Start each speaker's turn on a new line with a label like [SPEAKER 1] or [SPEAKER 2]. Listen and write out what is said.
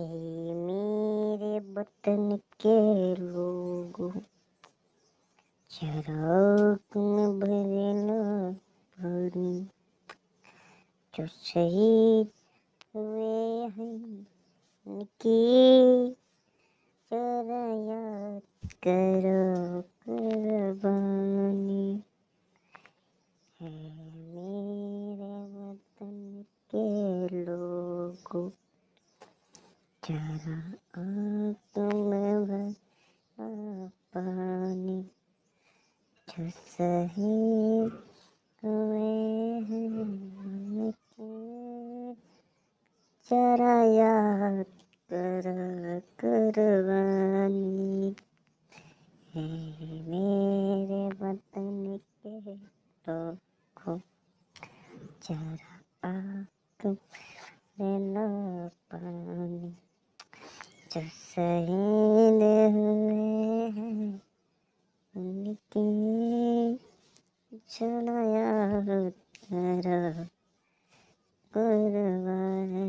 [SPEAKER 1] हे मेरे वतन के लोगों, जरा तुम भरे न पानी, जो शहीद हुए हैं उनकी जरा याद करो कुर्बानी। है मेरे वतन के लोगों, जरा आंख में भरा पानी, जो शहीद हुए हैं उनकी जरा याद करो कुर्बानी। है मेरे वतन के लोगों, जरा आंख में लो पानी, जो शहीद हुए हैं उनकी जरा याद करो कुर्बानी।